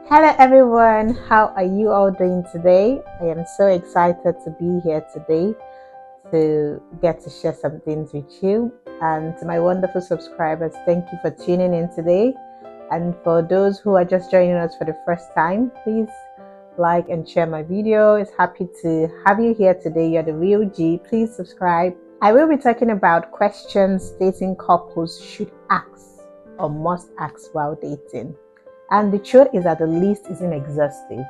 Hello everyone, how are you all doing today? I am so excited to be here today to get to share some things with you. And to my wonderful subscribers, thank you for tuning in today. And for those who are just joining us for the first time, please like and share my video. It's happy to have you here today. You're the real G. Please subscribe. I will be talking about questions dating couples should ask or must ask while dating. And the truth is that the list isn't exhaustive,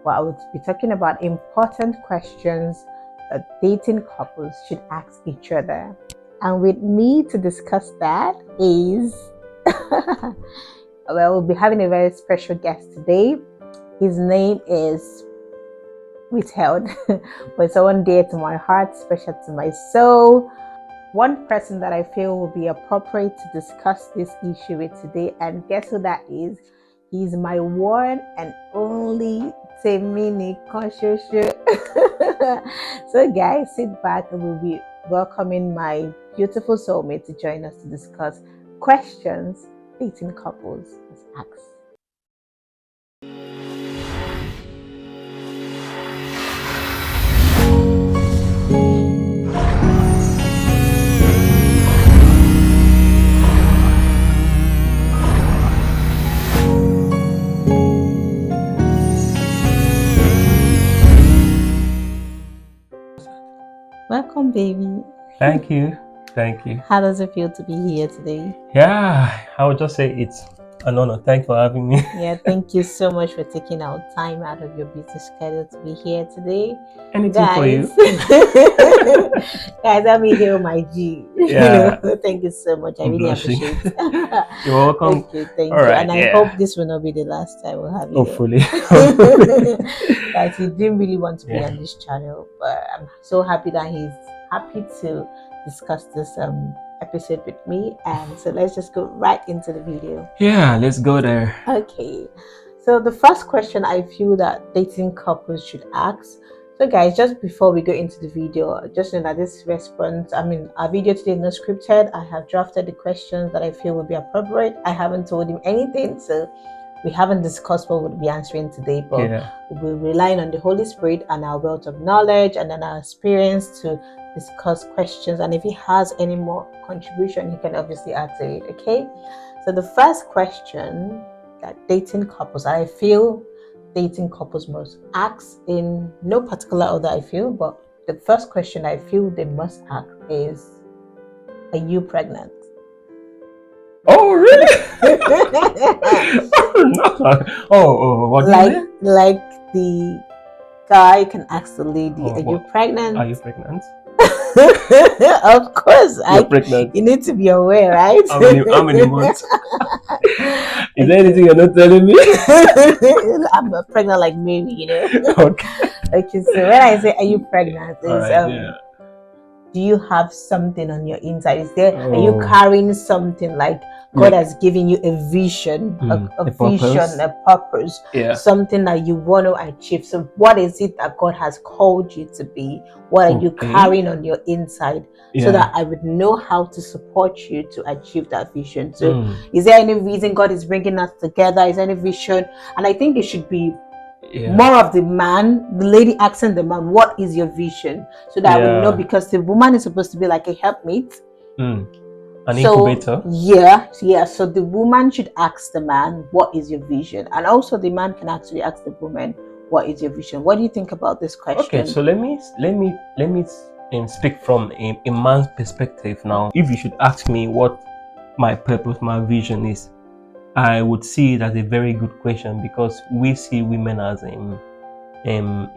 but I would be talking about important questions that dating couples should ask each other. And with me to discuss that is, well, we'll be having a very special guest today. His name is withheld, but someone dear to my heart, special to my soul. One person that I feel will be appropriate to discuss this issue with today, and guess who that is? He's my one and only Temini Konshosho. So guys, sit back and we'll be welcoming my beautiful soulmate to join us to discuss questions dating couples must ask. Welcome, baby. Thank you. Thank you. How does it feel to be here today? Yeah, I would just say it's an honor. Thanks for having me. Yeah, thank you so much for taking out time out of your busy schedule to be here today. Anything for you. Guys, I'm here with my G. Yeah. Thank you so much. I I'm really blushing. appreciate You're welcome. Okay, thank All you. right, And I hope this will not be the last time we'll have you. Hopefully. Guys, he didn't really want to be Yeah. on this channel, but I'm so happy that he's happy to discuss this episode with me. And so let's just go right into the video. Yeah, let's go there. Okay, so the first question I feel that dating couples should ask. So guys, just before we go into the video, just know that this response, our video today is not scripted. I have drafted the questions that I feel would be appropriate. I haven't told him anything, so we haven't discussed what we'll be answering today, but we'll be relying on the Holy Spirit and our wealth of knowledge and then our experience to discuss questions. And if he has any more contribution, he can obviously add to it. Okay, so the first question that dating couples, I feel dating couples must ask in no particular order, I feel, but the first question I feel they must ask is, are you pregnant? Oh, really? Oh, what do you mean? Like the guy can ask the lady, are you pregnant? Are you pregnant? Of course. You're pregnant. You need to be aware, right? How many months? Is there anything you're not telling me? I'm pregnant like Mary, you know. Okay. Okay, so when I say are you pregnant, Right, do you have something on your inside? Are you carrying something like God has given you a vision, a vision, a purpose, something that you want to achieve? So what is it that God has called you to be? What are you carrying on your inside? So that I would know how to support you to achieve that vision. So is there any reason God is bringing us together? Is there any vision? And I think it should be more of the man, the lady asking the man, what is your vision? So that I would know, because the woman is supposed to be like a helpmate. An incubator. Yeah. So the woman should ask the man, what is your vision? And also the man can actually ask the woman, what is your vision? What do you think about this question? Okay, so let me speak from a man's perspective now. If you should ask me what my purpose, my vision is, I would see it as a very good question, because we see women as an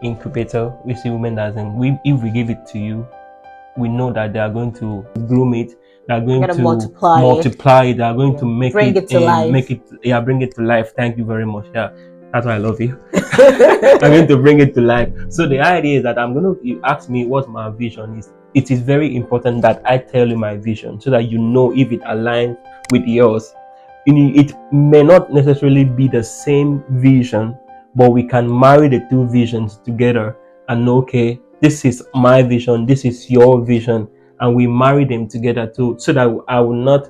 incubator. We see women as if we give it to you, we know that they are going to groom it, they are going to multiply it, they are going to bring it to life. Thank you very much. Yeah, that's why I love you. I'm going to bring it to life. So the idea is that you ask me what my vision is. It is very important that I tell you my vision, so that you know if it aligns with yours. It may not necessarily be the same vision, but we can marry the two visions together and know, okay, this is my vision, this is your vision, and we marry them together too, so that I will not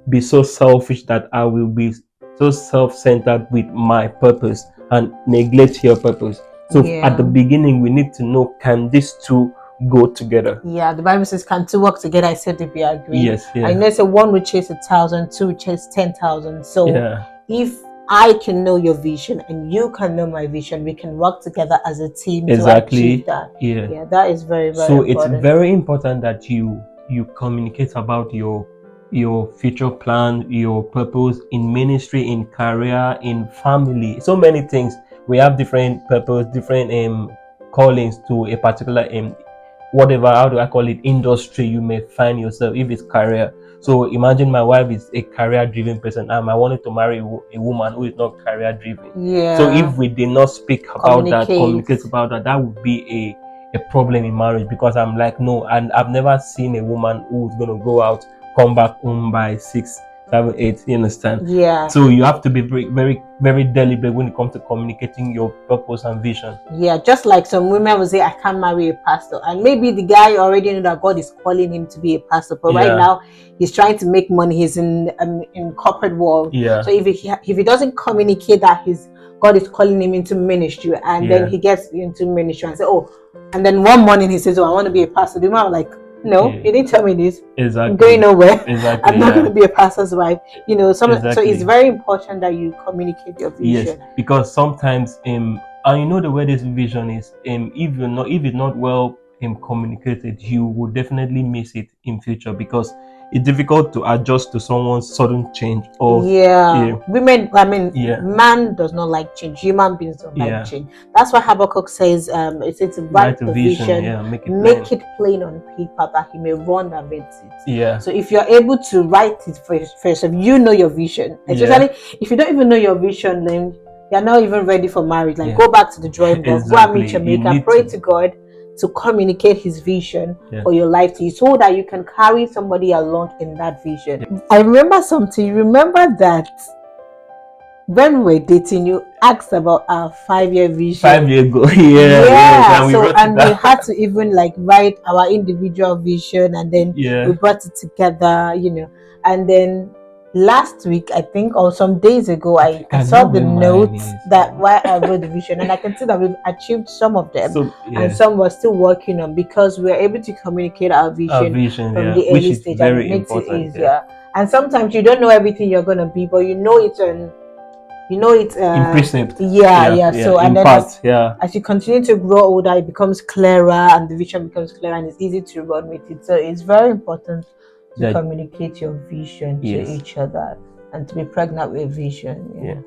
be so selfish that I will be so self-centered with my purpose, and neglect your purpose. So at the beginning, we need to know, can these two go together? Yeah, the Bible says, "Can two work together except if they agree?" Yes, yeah. I know it's one would chase 1,000, two would chase 10,000. So Yeah. if I can know your vision and you can know my vision, we can work together as a team to Exactly. achieve that. Yeah. Yeah, that is very, very So important. it's very important that you communicate about your future plan, your purpose in ministry, in career, in family, so many things. We have different purpose, different callings to a particular whatever, how do I call it, industry you may find yourself, if it's career. So imagine my wife is a career driven person and I wanted to marry a woman who is not career driven. Yeah. So if we did not speak about that, communicate about that, that would be a problem in marriage, because I'm like, no, and I've never seen a woman who's going to go out, come back home by 6, 7, 8, you understand? Yeah. So you have to be very, very, very deliberate when it comes to communicating your purpose and vision. Yeah, just like some women will say, I can't marry a pastor, and maybe the guy already knew that God is calling him to be a pastor, but right now he's trying to make money. He's in corporate world. Yeah. So if he doesn't communicate that God is calling him into ministry, and then he gets into ministry and say, oh, and then one morning he says, oh, I want to be a pastor. The man was like, no, you didn't tell me this. Exactly. I'm going nowhere. Exactly. I'm not going to be a pastor's wife. You know, so it's very important that you communicate your vision. Yes, because sometimes and you know the way this vision is, if it's not well communicated, you will definitely miss it in future, because it's difficult to adjust to someone's sudden change. Or women, I mean, man does not like change. Human beings don't like change. That's why Habakkuk says, it's write the vision, make it plain on paper that he may run and read it. Yeah. So if you're able to write it first, if you know your vision, especially if you don't even know your vision, then you're not even ready for marriage. Like go back to the drawing board, go and meet your maker, pray to God to communicate his vision for your life to you, so that you can carry somebody along in that vision. I remember something. You remember that when we were dating, you asked about our 5-year vision. 5 years ago. And we had to even like write our individual vision, and then we brought it together, you know. And then last week, I think, or some days ago, I saw the notes that why I wrote the vision, and I can see that we've achieved some of them, and some we're still working on, because we're able to communicate our vision from the early stage, and it makes it easier. And sometimes you don't know everything you're gonna be, but you know it's in precept. So and then as you continue to grow older, it becomes clearer, and the vision becomes clearer, and it's easy to run with it. So it's very important to communicate your vision to each other, and to be pregnant with vision.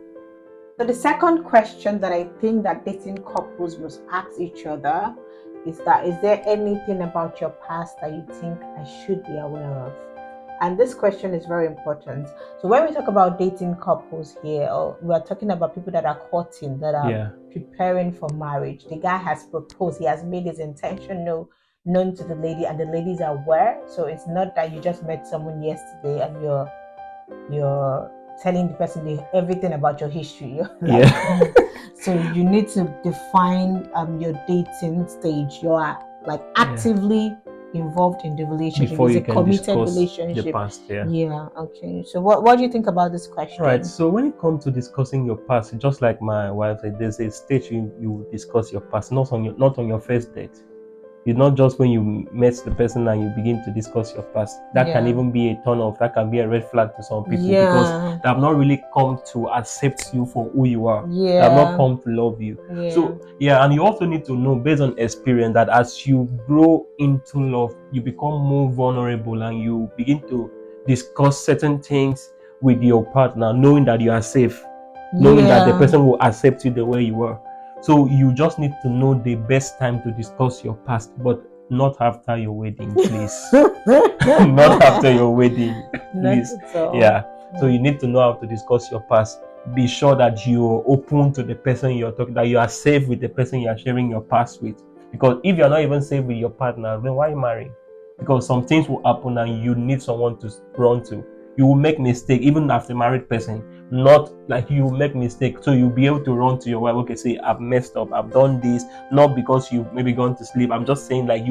So the second question that I think that dating couples must ask each other is there anything about your past that you think I should be aware of? And this question is very important. So when we talk about dating couples here, we are talking about people that are courting, that are preparing for marriage. The guy has proposed, he has made his intention known to the lady, and the ladies are aware. So it's not that you just met someone yesterday and you're telling the person everything about your history. So you need to define your dating stage. You are like actively involved in the relationship. Before it's you a can committed relationship. The past, okay. So what do you think about this question? Right. So when it comes to discussing your past, just like my wife said, there's a stage you discuss your past, not on your first date. It's not just when you met the person and you begin to discuss your past. That can even be a turn off. That can be a red flag to some people, because they have not really come to accept you for who you are. They have not come to love you. So and you also need to know, based on experience, that as you grow into love, you become more vulnerable, and you begin to discuss certain things with your partner, knowing that you are safe, knowing that the person will accept you the way you are. So you just need to know the best time to discuss your past, but not after your wedding, please. Not after your wedding, please. So you need to know how to discuss your past. Be sure that you're open to the person you're talking, that you are safe with the person you are sharing your past with. Because if you're not even safe with your partner, then why are you marrying? Because some things will happen and you need someone to run to. You will make mistake, even after married person. Not like you make mistake, so you'll be able to run to your wife. Okay, say I've messed up, I've done this, not because you've maybe gone to sleep. I'm just saying, like,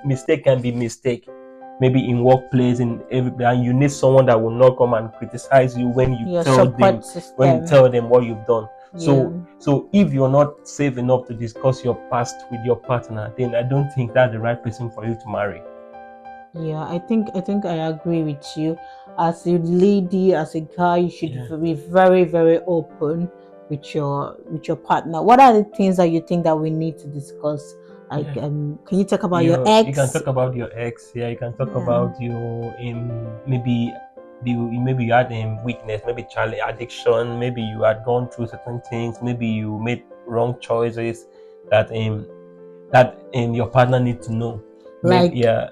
mistake can be mistake, maybe in workplace, in everywhere, and you need someone that will not come and criticize you when you tell them what you've done. So if you're not safe enough to discuss your past with your partner, then I don't think that's the right person for you to marry. Yeah, I think I agree with you. As a lady, as a guy, you should be very, very open with your partner. What are the things that you think that we need to discuss? Like, can you talk about your You can ex? talk about your ex. Yeah, you can talk Yeah. about your maybe you had weakness, maybe child addiction, maybe you had gone through certain things, maybe you made wrong choices that your partner needs to know.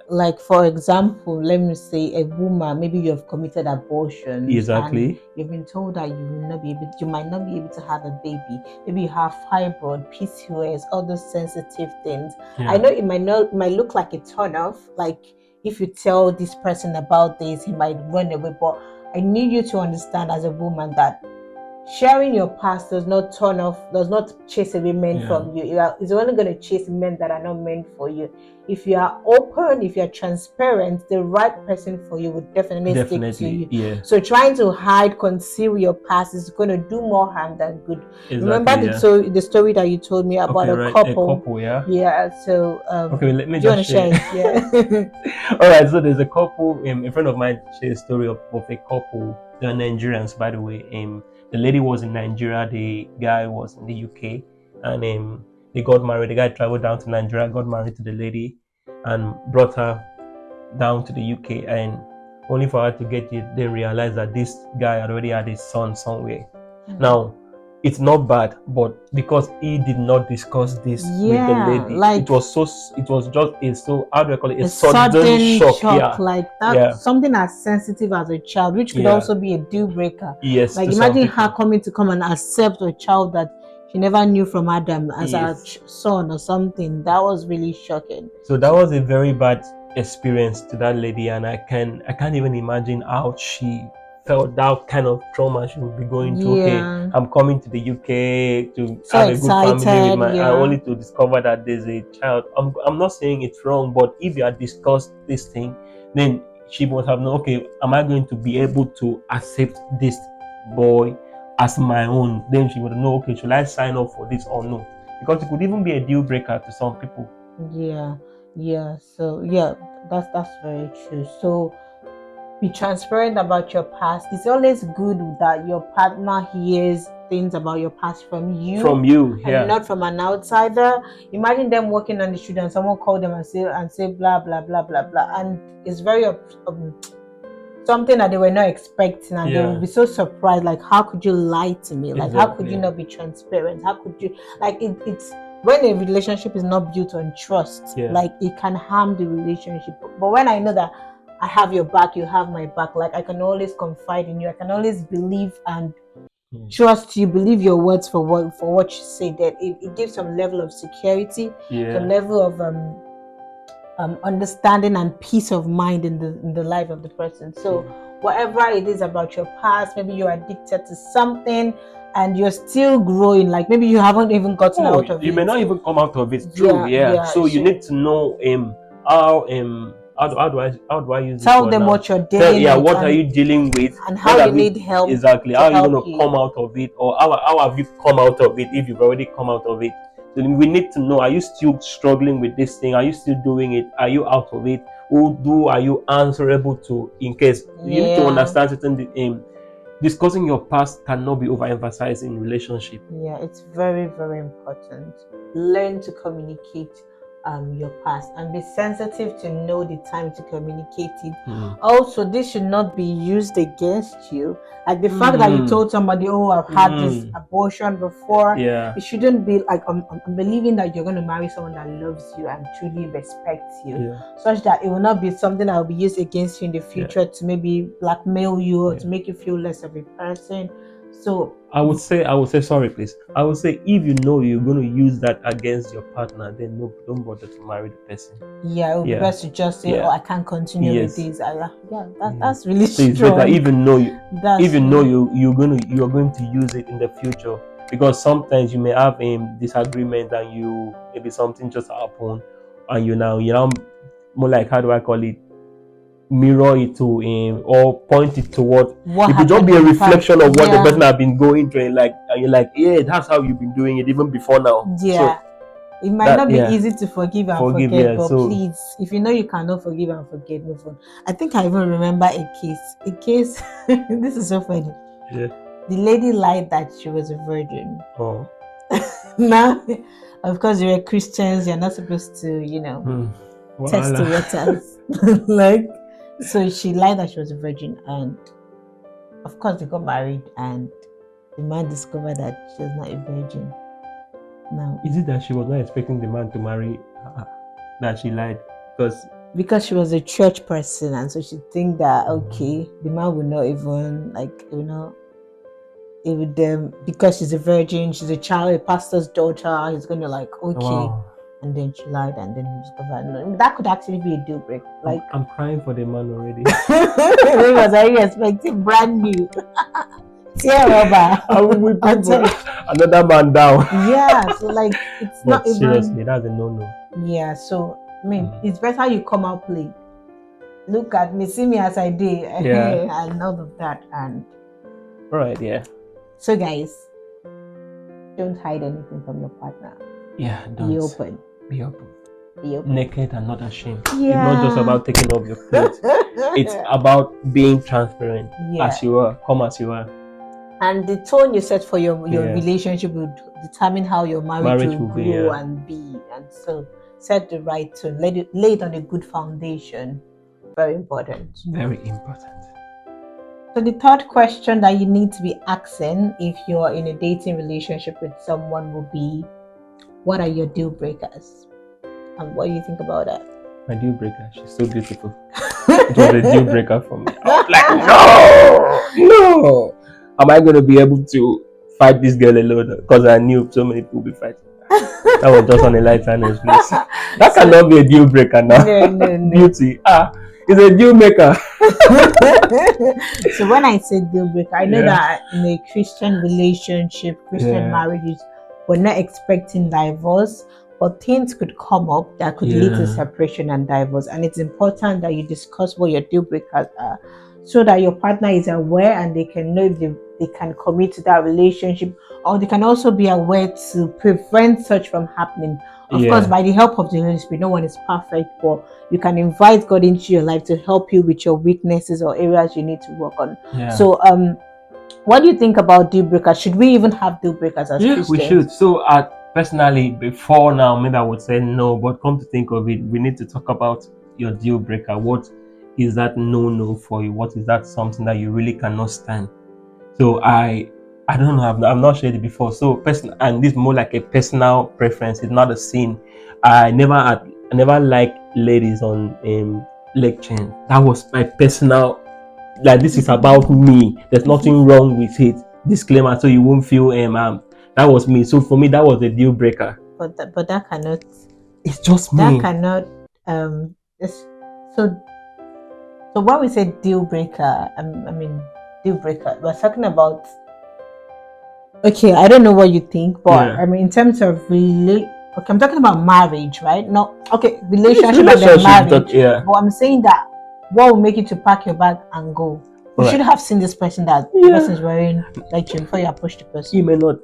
Like for example, let me say a woman, maybe you have committed abortion Exactly. and you've been told that you might not be able to have a baby. Maybe you have fibroid, PCOS, all those sensitive things. I know it might look like a turn off, like if you tell this person about this, he might run away. But I need you to understand as a woman that sharing your past does not chase away men from you. It's only going to chase men that are not meant for you. If you are open, if you are transparent, the right person for you would definitely stick to you. Yeah. So trying to hide, conceal your past is going to do more harm than good. Exactly, Remember the story that you told me about a couple? Yeah. So okay, let me do you want to just share. share it? Yeah. All right, so there's a couple. A friend of mine shared a story of a couple. They're Nigerians, by the way. The lady was in Nigeria, the guy was in the UK, and they got married. The guy traveled down to Nigeria, got married to the lady, and brought her down to the UK, and only for her to get it, they realized that this guy already had a son somewhere. Now, it's not bad, but because he did not discuss this with the lady, it was just how do I call it? A sudden shock. Like that, something as sensitive as a child, which could also be a deal breaker. Yes, like imagine her come and accept a child that she never knew from Adam as her son or something. That was really shocking. So that was a very bad experience to that lady, and I can't even imagine how she felt, that kind of trauma she would be going through. Okay, I'm coming to the UK to have a good family with my only to discover that there's a child. I'm not saying it's wrong, but if you had discussed this thing, then she must have known, okay, am I going to be able to accept this boy as my own? Then she would know, okay, should I sign up for this or no? Because it could even be a deal breaker to some people. So that's very true. So be transparent about your past. It's always good that your partner hears things about your past from you, and not from an outsider. Imagine them walking on the street and someone called them and say blah blah blah blah blah, and it's very something that they were not expecting, and they will be so surprised, like, how could you lie to me? Like, how could you not be transparent? How could you, like, it's when a relationship is not built on trust, like, it can harm the relationship. But when I know that I have your back, you have my back, like, I can always confide in you, I can always believe and trust you, believe your words for what you say, that it gives some level of security, some level of understanding and peace of mind in the life of the person. So whatever it is about your past, maybe you're addicted to something and you're still growing, like maybe you haven't even gotten out of it. You may not even come out of it. True. So you need to know how do I use tell them what you're dealing with. What are you dealing with, and how you need help. Exactly. How are you going to come out of it, or how have you come out of it if you've already come out of it? So we need to know, are you still struggling with this thing? Are you still doing it? Are you out of it? Who are you answerable to in case? You need to understand certain discussing your past cannot be overemphasized in relationship. It's very, very important. Learn to communicate your past and be sensitive to know the time to communicate it. Also, this should not be used against you. Like the fact that you told somebody, oh, I've had this abortion before. It shouldn't be like, I'm believing that you're going to marry someone that loves you and truly respects you, such that it will not be something that will be used against you in the future to maybe blackmail you or to make you feel less of a person. So I would say, sorry, please. I would say, if you know you're going to use that against your partner, then no, don't bother to marry the person. It would be best to just say, oh, I can't continue with this. That's really strong. So it's better even know you're going to use it in the future, because sometimes you may have disagreement and maybe something just happened and you're now more like, how do I call it? mirror it to him or point it to what it could just happened be a in the reflection past. of what the Yeah. person have been going through, and you're like, yeah, that's how you've been doing it even before now. Yeah. So It might that, not be yeah, easy to forgive and forgive, forget, yeah. but So please, if you know you cannot forgive and forget, move on. I think I even remember a case. This is so funny. yeah. The lady lied that she was a virgin. Oh. Now, of course, you're Christians, you're not supposed to, test the waters. Like, so she lied that she was a virgin, and of course, they got married, and the man discovered that she was not a virgin. Now, Is it that she was not expecting the man to marry her, that she lied? Because she was a church person, and so she think that okay, the man will not even it would because she's a virgin, she's a child, a pastor's daughter, he's gonna like okay. Wow. And then she lied, and then he discovered that could actually be a deal break. Like I'm crying for the man already. because I expecting brand new. I will whip another man down. Yeah, so like it's But not even seriously, that's a no-no. Yeah, so I mean it's better you come out play. Look at me, see me as I did, Yeah. and all of that. And all right, yeah. So guys, don't hide anything from your partner. Yeah, don't. Be open. Be open. Be open. Naked and not ashamed. Yeah. It's not just about taking off your clothes. It's about being transparent. Yeah. As you are. Come as you are. And the tone you set for your relationship will determine how your marriage will grow and be. And so set the right tone. Lay it on a good foundation. Very important. Very important. So the third question that you need to be asking if you're in a dating relationship with someone will be, what are your deal breakers? And what do you think about that? My deal breaker, she's so beautiful. It was a deal breaker for me. I was like, no. Am I going to be able to fight this girl alone? Because I knew so many people will be fighting. That was just on a lighter note, please. That cannot be a deal breaker now. No. Beauty. It's a deal maker. So when I say deal breaker, I know that in a Christian relationship, Christian marriages, we're not expecting divorce, but things could come up that could lead to separation and divorce. And it's important that you discuss what your deal breakers are, so that your partner is aware and they can know if they can commit to that relationship, or they can also be aware to prevent such from happening. Of course, by the help of the Holy Spirit. No one is perfect, but you can invite God into your life to help you with your weaknesses or areas you need to work on. So what do you think about deal breakers? Should we even have deal breakers as Christians? We should. So personally, before now, maybe I would say no, but come to think of it, we need to talk about your deal breaker. What is that no for you? What is that something that you really cannot stand? So I don't know, I've not shared it before. So and this is more like a personal preference. It's not a sin. I never liked ladies on leg chain. That was my personal, like, this is about me. There's nothing wrong with it. Disclaimer, so you won't feel that was me. So for me, that was a deal breaker. But that cannot. It's just me. That cannot. So when we say deal breaker, deal breaker, we're talking about. Okay, I don't know what you think, but I mean, in terms of I'm talking about marriage, right? No, okay, relationship and then marriage. But I'm saying that what will make you to pack your bag and go? You should have seen this person that the person is wearing like you before you approach the person.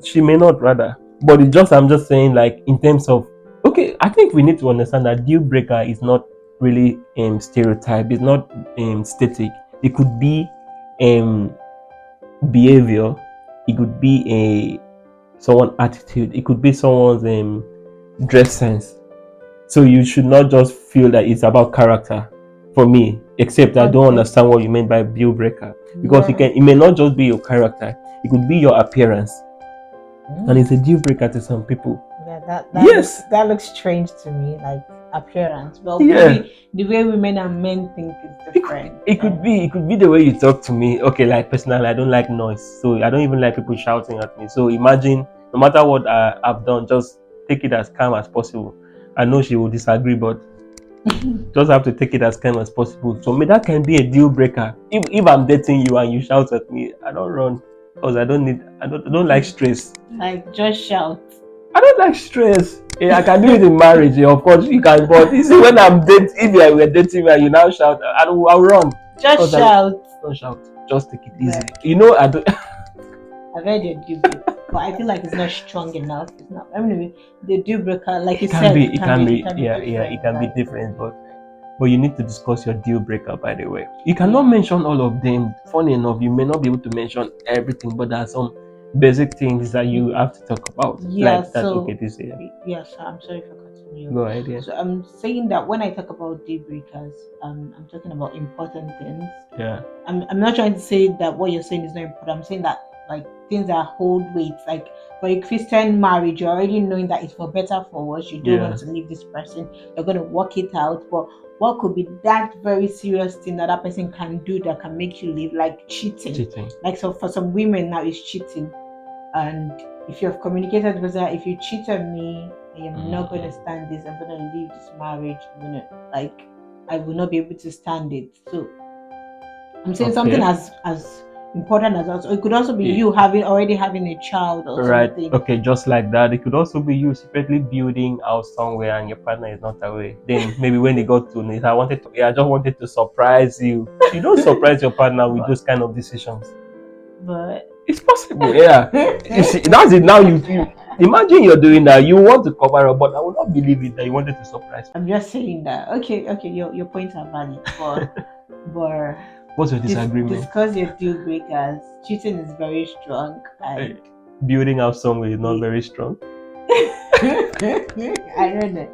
She may not rather. But I'm just saying, like, in terms of, okay, I think we need to understand that deal breaker is not really stereotype. It's not static. It could be behavior. It could be someone's attitude. It could be someone's dress sense. So you should not just feel that it's about character. For me, except I don't understand what you mean by deal breaker, because it may not just be your character. It could be your appearance, and it's a deal breaker to some people. Yeah, that looks strange to me, like appearance. Well, maybe the way women and men think is different. It could be the way you talk to me. Okay, like personally, I don't like noise, so I don't even like people shouting at me. So imagine, no matter what I've done, just take it as calm as possible. I know she will disagree, but just have to take it as calm as possible. So that can be a deal breaker. If I'm dating you and you shout at me, I don't run, because I don't like stress. Like, just shout. I don't like stress. Yeah, I can do it in marriage. Yeah, of course you can, but you see, when I'm dating, if you were dating me and you now shout, I'll run. Just shout. Don't shout. Just take it easy. Right. You know, I don't. I've heard your deal breaker, but I feel like it's not strong enough. It's not. I mean, the deal breaker, like you said, It can be different. different, but you need to discuss your deal breaker. By the way, you cannot mention all of them. Funny enough, you may not be able to mention everything, but there are some basic things that you have to talk about. Yeah. Like that. So Okay, this year. yes, I'm sorry for cutting you. Go ahead. Yeah. So I'm saying that when I talk about deal breakers, I'm talking about important things. Yeah. I'm not trying to say that what you're saying is not important. I'm saying that like things that hold weight, like for a Christian marriage, you're already knowing that it's for better for worse. You don't want to leave this person. You're going to work it out. But what could be that very serious thing that person can do that can make you leave, like cheating? Like, so for some women now, it's cheating. And if you have communicated with her, if you cheat on me, I am not going to stand this. I'm going to leave this marriage. I will not be able to stand it. So I'm saying something as important as that. So it could also be you already having a child or something. Okay, just like that. It could also be you secretly building house somewhere and your partner is not aware. Then maybe when they got to it, I just wanted to surprise you. You don't surprise your partner with those kind of decisions. But it's possible, yeah. You see, that's it. Now you imagine you're doing that. You want to cover up, but I will not believe it that you wanted to surprise. I'm just saying that. Okay, your points are valid, but what's your disagreement? Discuss your deal breakers. Cheating is very strong. And building up somewhere is not very strong. I don't know.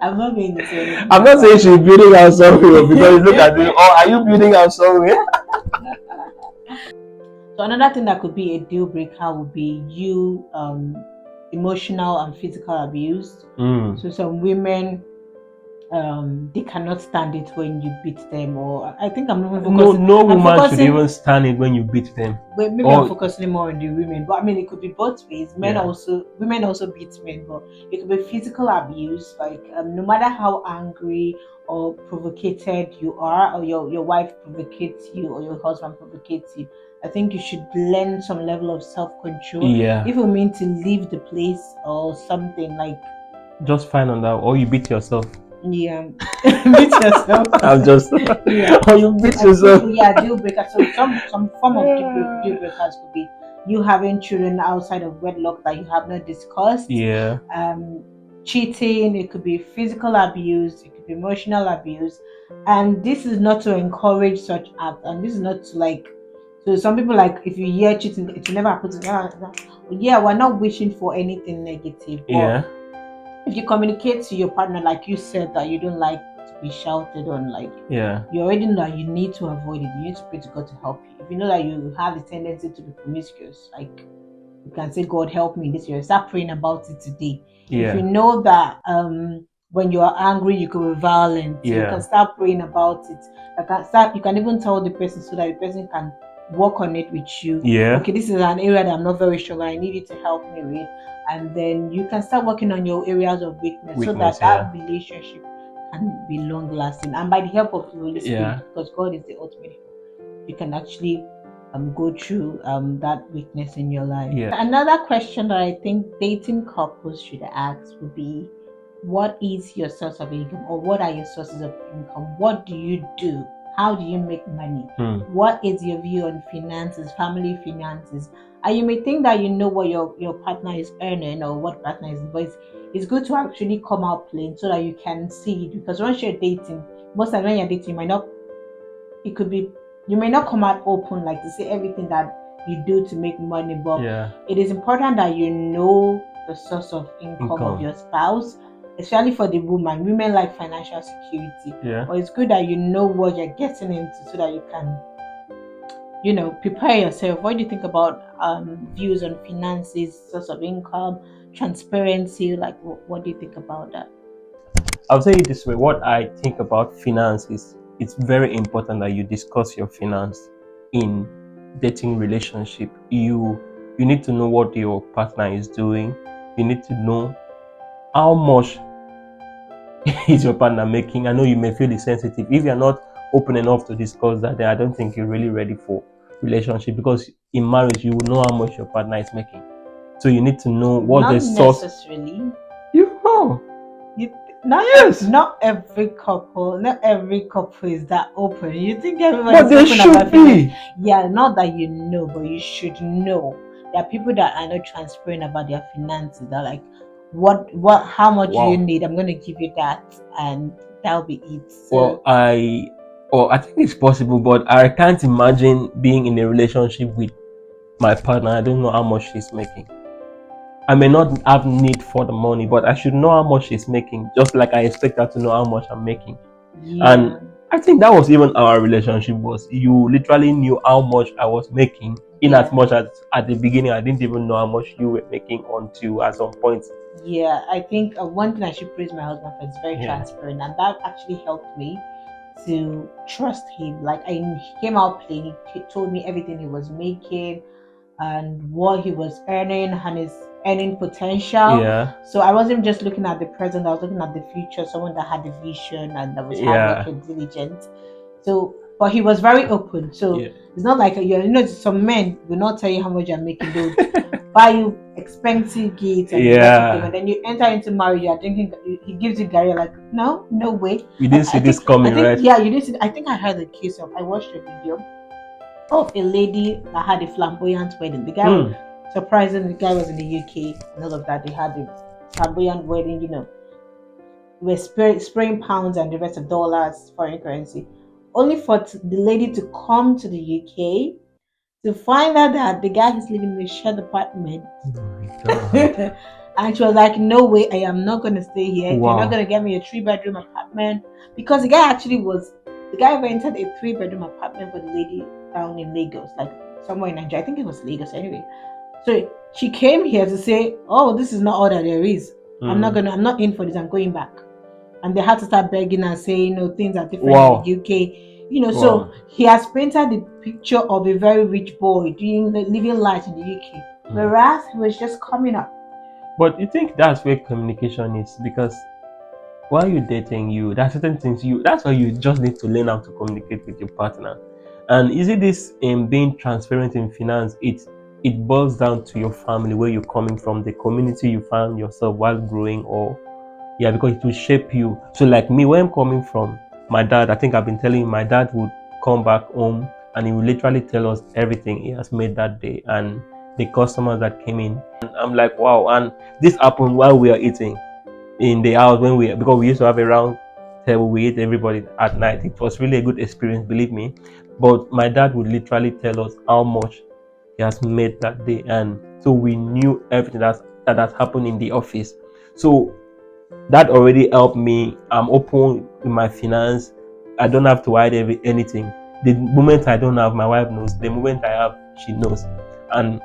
I'm not going to say anything. I'm not saying she's building out somewhere because look at it. Oh, are you building out somewhere? So another thing that could be a deal breaker would be you emotional and physical abuse. So some women they cannot stand it when you beat them, or I think I'm even focusing. No woman should even stand it when you beat them. But maybe I'm focusing more on the women, but I mean it could be both ways. Women also beat men, but it could be physical abuse. Like no matter how angry or provocated you are, or your wife provocates you, or your husband provocates you, I think you should learn some level of self-control. Yeah. If you mean to leave the place or something, like just find on that, or you beat yourself. Yeah, beat yourself. I'm just. Or you beat yourself. Yeah, deal breaker. So some form of deal breakers could be you having children outside of wedlock that you have not discussed. Yeah. Cheating. It could be physical abuse. It could be emotional abuse, and this is not to encourage such acts, and this is not to like. So some people, like, if you hear cheating, it will never happen. Yeah, we're not wishing for anything negative. Yeah. If you communicate to your partner, like you said, that you don't like to be shouted on, like, you already know that you need to avoid it. You need to pray to God to help you. If you know that you have the tendency to be promiscuous, like, you can say, God, help me in this area. Start praying about it today. Yeah. If you know that when you are angry, you can be violent, you can start praying about it. You can even tell the person so that the person can work on it with you. Yeah. Okay, this is an area that I'm not very strong. I need you to help me with. And then you can start working on your areas of weakness so that relationship can be long lasting. And by the help of the Holy Spirit, because God is the ultimate help, you can actually go through that weakness in your life. Yeah. Another question that I think dating couples should ask would be, what is your source of income, or what are your sources of income? What do you do? How do you make money? What is your view on finances, family finances? And you may think that you know what your partner is earning or what partner is, but it's good to actually come out plain so that you can see it. Because once you're dating, most times when you're dating, you may not come out open, like to say everything that you do to make money, but it is important that you know the source of income of your spouse. Especially for the woman. Women like financial security. But it's good that you know what you're getting into so that you can, prepare yourself. What do you think about views on finances, source of income, transparency? Like, what do you think about that? I'll say it this way. What I think about finance is it's very important that you discuss your finance in dating relationship. You need to know what your partner is doing. You need to know how much is your partner making. I know you may feel sensitive. If you're not open enough to discuss that, then I don't think you're really ready for relationship, because in marriage you will know how much your partner is making. So you need to know what Not the source. necessarily. You know. Not Yes. not every couple is that open. You think everybody But is they open should about be. feelings? Yeah, not that you know, but you should know. There are people that are not transparent about their finances. They're like, how much do you Wow. need? I'm gonna give you that, and that'll be it. Well, So I think it's possible, but I can't imagine being in a relationship with my partner. I don't know how much she's making. I may not have need for the money, but I should know how much she's making, just like I expect her to know how much I'm making. yeah, And I think that was even our relationship was. You literally knew how much I was making, in Yeah. as much as at the beginning I didn't even know how much you were making until at some point. yeah. I think one thing I should praise my husband for is very Yeah. transparent, and that actually helped me to trust him. Like he came out plain. He told me everything he was making and what he was earning and his earning potential. Yeah. So I wasn't just looking at the present, I was looking at the future, someone that had a vision and that was hardworking, diligent. So but he was very open. So it's not like some men will not tell you how much you're making. They'll buy you expensive gifts and the rest of them, and then you enter into marriage, you're drinking, he gives you Gary, like no way. You didn't see this coming, right? Yeah, you didn't see. I think I heard the case of, I watched a video of a lady that had a flamboyant wedding. The guy was surprising. The guy was in the UK and all of that. They had a flamboyant wedding. We're spraying pounds and the rest of dollars, foreign currency, only for the lady to come to the UK to find out that the guy is living in a shared apartment. Oh my God. And she was like, no way, I am not going to stay here. Wow. You're not going to get me a 3-bedroom apartment. Because the guy rented a 3-bedroom apartment for the lady down in Lagos, like somewhere in Nigeria. I think it was Lagos anyway. So she came here to say, oh, this is not all that there is. I'm not in for this, I'm going back. And they had to start begging and saying, things are different in the UK. So he has painted the picture of a very rich boy living life in the UK. Whereas he was just coming up. But you think that's where communication is? Because while you're dating, there are certain things that's why you just need to learn how to communicate with your partner. And is it this being transparent in finance? It boils down to your family, where you're coming from, the community you found yourself while growing, or because it will shape you. So like me, where I'm coming from, my dad, I think I've been telling you, my dad would come back home and he will literally tell us everything he has made that day and the customers that came in. And I'm like, wow. And this happened while we are eating in the house, because we used to have a round table, we ate everybody at night. It was really a good experience, believe me. But my dad would literally tell us how much he has made that day, and so we knew everything that has happened in the office. So that already helped me. I'm open in my finance. I don't have to hide anything. The moment I don't have, my wife knows. The moment I have, she knows. And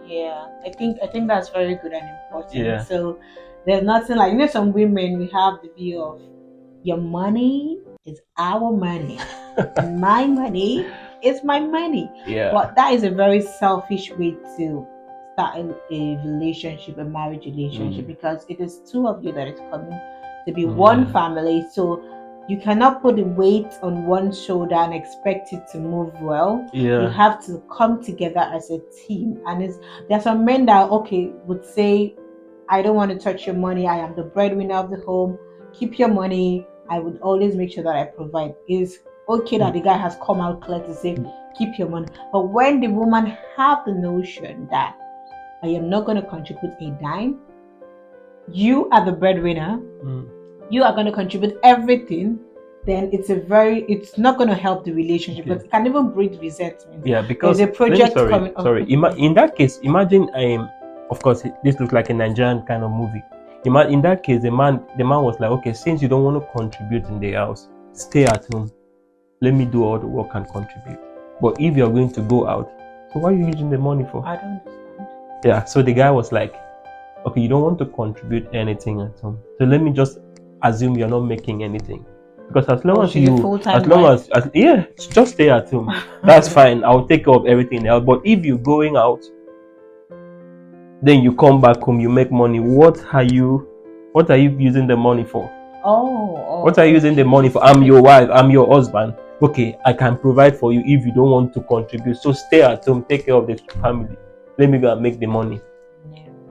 I think that's very good and important. Yeah. So there's nothing like, some women, we have the view of your money is our money and my money is my money. Yeah. But that is a very selfish way to start a relationship, a marriage relationship, because it is two of you that is coming to be one family. So you cannot put the weight on one shoulder and expect it to move well. You have to come together as a team. And there are some men that would say, I don't want to touch your money. I am the breadwinner of the home. Keep your money. I would always make sure that I provide. It's okay that the guy has come out clear to say, keep your money. But when the woman have the notion that I am not going to contribute a dime, you are the breadwinner, you are going to contribute everything, then it's not going to help the relationship, but it can even breed resentment. Because there's a project coming. In that case, imagine of course this looks like a Nigerian kind of movie. In that case, the man was like, okay, since you don't want to contribute in the house, stay at home. Let me do all the work and contribute. But if you're going to go out, so what are you using the money for? I don't understand. Yeah, so the guy was like, okay, you don't want to contribute anything at home, so let me just assume you're not making anything. Because as long as just stay at home. That's fine. I'll take care of everything else. But if you're going out, then you come back home, you make money. What are you using the money for? What are you using the money for? I'm your wife, I'm your husband. Okay, I can provide for you if you don't want to contribute. So stay at home, take care of the family. Let me go and make the money.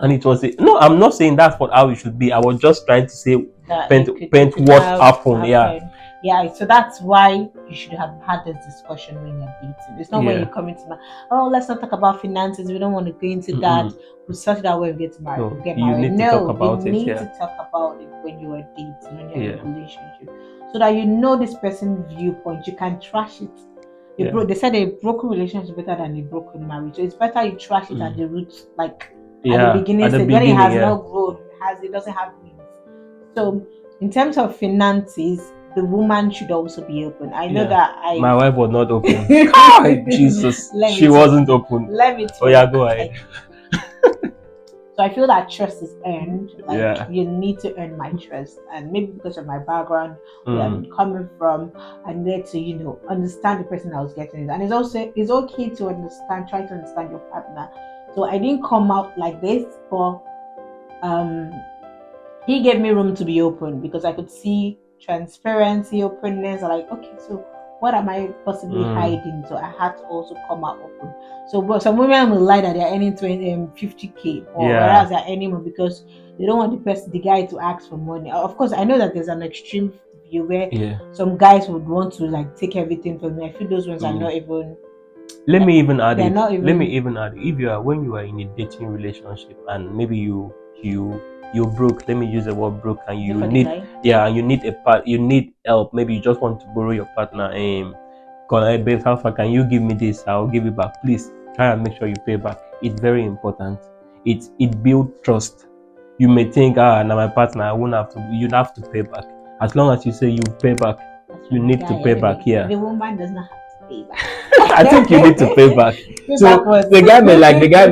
And it was no, I'm not saying that's what how it should be. I was just trying to say paint could what have happened. Yeah. happened. Yeah, so that's why you should have had this discussion when you're dating. It's not when Yeah. you come into oh, let's not talk about finances. We don't want to go into that. We'll sort it out when we get married. No, we'll get you married. need to talk about you it, need yeah. to talk about it when you are dating, when you're in Yeah. a relationship, so that you know this person's viewpoint. You can trash it. Yeah. They said a broken relationship is better than a broken marriage. So it's better you trash it at the roots, like Yeah, at the beginning stage, when it has no growth, it doesn't have wings. So in terms of finances, the woman should also be open. I know that my wife was not open. Jesus, she talk. wasn't open. Let me talk. Oh yeah, go ahead. So I feel that trust is earned. Like Yeah. you need to earn my trust, and maybe because of my background, where I'm coming from, I need to understand the person I was getting into. And it's okay to try to understand your partner. So I didn't come out like this, but he gave me room to be open because I could see transparency, openness. I'm like, okay, so what am I possibly hiding? So I had to also come out open. So, but some women will lie that they're earning 50K, whereas they're earning more because they don't want the guy to ask for money. Of course, I know that there's an extreme view where some guys would want to like take everything from me. I feel those ones are not even. Let me even add it. Let me even add it. When you are in a dating relationship and maybe you're broke, let me use the word broke, and you need and you need help. Maybe you just want to borrow your partner. Babe, how far can you give me this? I'll give it back. Please try and make sure you pay back. It's very important. It builds trust. You may think, now my partner, I won't have to. You'd have to pay back. As long as you say you pay back, you need to pay back. Yeah. The woman does not have to pay back. I think you need to pay back. So the guy may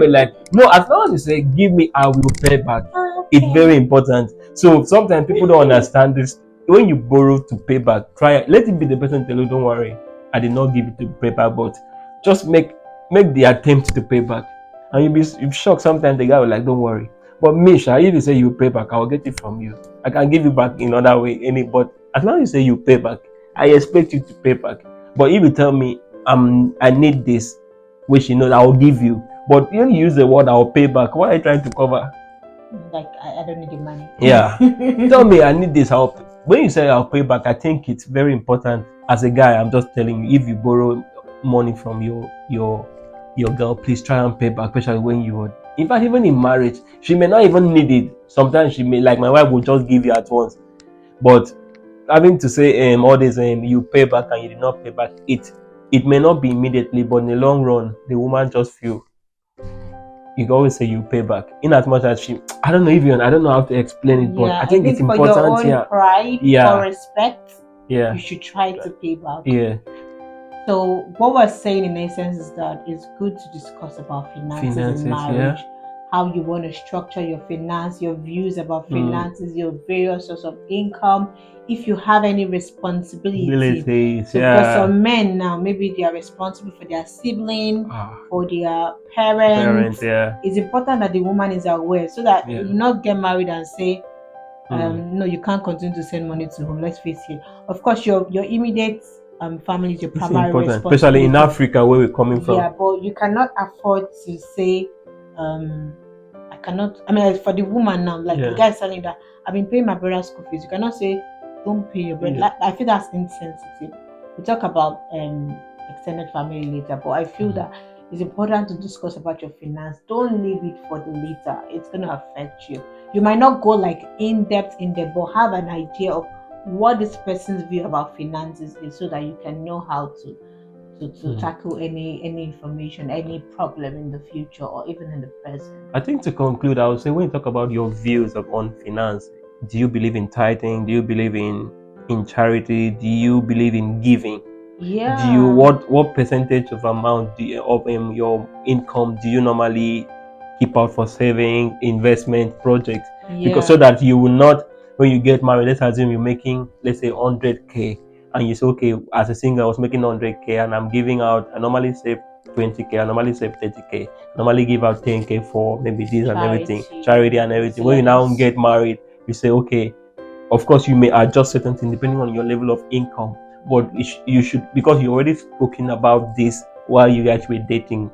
like, no, as long as you say, give me, I will pay back. It's very important. So sometimes people don't understand this. When you borrow to pay back, let it be the person tell you, don't worry, I did not give you to pay back, but just make the attempt to pay back. And you'll be shocked. Sometimes the guy will like, don't worry. But Misha, if you say you pay back, I will get it from you. I can give you back in other way. But as long as you say you pay back, I expect you to pay back. But if you tell me, I need this, which I will give you. But when you use the word I'll pay back, what are you trying to cover? Like I don't need the money. Yeah. Tell me I need this. When you say I'll pay back, I think it's very important. As a guy, I'm just telling you, if you borrow money from your girl, please try and pay back, especially when you are. In fact, even in marriage, she may not even need it. Sometimes she may, like my wife, will just give you at once. But having to say all this you pay back and you did not pay back, it may not be immediately, but in the long run, the woman just feel. You can always say you pay back. In as much as I don't know how to explain it, but I think it's important. For your own pride, for respect, you should try to pay back. Yeah. So what we're saying in essence is that it's good to discuss about finances in marriage. How you want to structure your finance, your views about finances, your various sources of income, if you have any responsibilities. Because some men now, maybe they are responsible for their sibling, for their parents. It's important that the woman is aware so that you not get married and say, no, you can't continue to send money to home. Let's face it. Of course, your immediate family is your primary responsibility. Especially in Africa where we're coming from. Yeah, but you cannot afford to say, I cannot. I mean, for the woman now, like the guy telling that I've been paying my brother's school fees. You cannot say, don't pay your brother. Like, I feel that's insensitive. We talk about extended family later, but I feel that it's important to discuss about your finance. Don't leave it for the later. It's going to affect you. You might not go like in depth, but have an idea of what this person's view about finances is, so that you can know how to tackle any information, any problem in the future or even in the present. I think to conclude, I would say when you talk about your views on finance, do you believe in tithing? Do you believe in charity? Do you believe in giving? Yeah. Do you what percentage of amount of your income do you normally keep out for saving, investment, projects? Because so that you will not, when you get married, let's assume you're making, let's say 100K, and you say, okay, as a single, I was making 100K and I'm giving out, I normally save 20K, I normally save 30K, I normally give out 10K for maybe this and everything, charity and everything. When you now get married, you say, okay, of course you may adjust certain things depending on your level of income, but you should, because you already spoken about this while you guys were dating,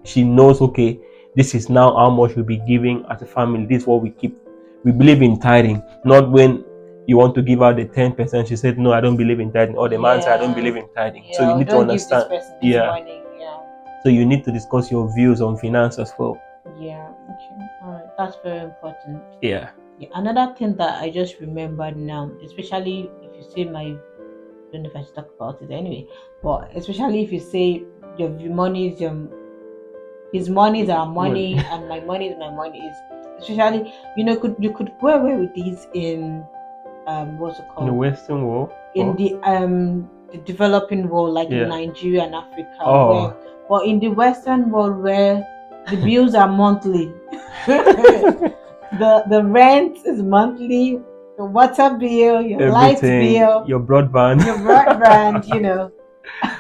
she knows, okay, this is now how much we'll be giving as a family. This is what we keep. We believe in tithing, not when you want to give out the 10%. She said, no, I don't believe in tithing. Or the man said, I don't believe in tithing. So you need to understand. Money. Yeah. So you need to discuss your views on finance as well. Yeah. Okay. All right. That's very important. Yeah. Another thing that I just remembered now, especially if you say I don't know if I should talk about it anyway, but especially if you say your money is his money is our money and my money is my money, is especially you could go away with these in what's it called, in the Western world, in the developing world, like in Nigeria and Africa, but in the Western world where the bills are monthly. the rent is monthly, the water bill, your light bill, your broadband,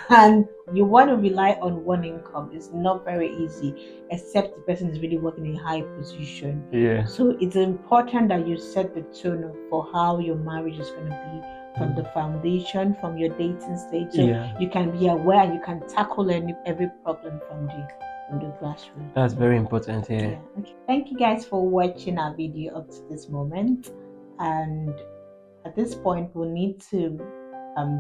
and you want to rely on one income. It's not very easy, except the person is really working in a high position. Yeah. So it's important that you set the tone for how your marriage is going to be from the foundation, from your dating stage, so you can be aware and you can tackle every problem from the grassroots. That's very important. Yeah. Okay. Thank you guys for watching our video up to this moment, and at this point we'll need to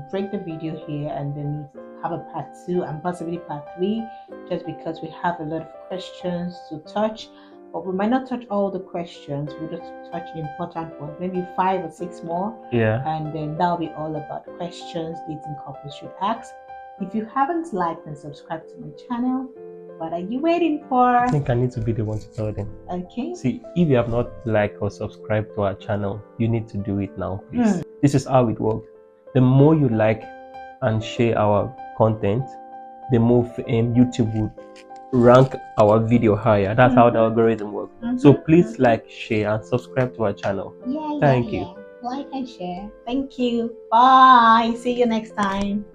break the video here and then have a part 2 and possibly part 3, just because we have a lot of questions to touch, but we might not touch all the questions. We'll just touch the important ones, maybe 5 or 6 more, and then that'll be all about questions dating couples should ask. If you haven't liked and subscribed to my channel, what are you waiting for? I think I need to be the one to tell them. Okay. See, if you have not liked or subscribed to our channel, you need to do it now, please. This is how it works. The more you like and share our content, the more YouTube would rank our video higher. That's how the algorithm works. So please like, share, and subscribe to our channel. Thank you. Like and share. Thank you. Bye. See you next time.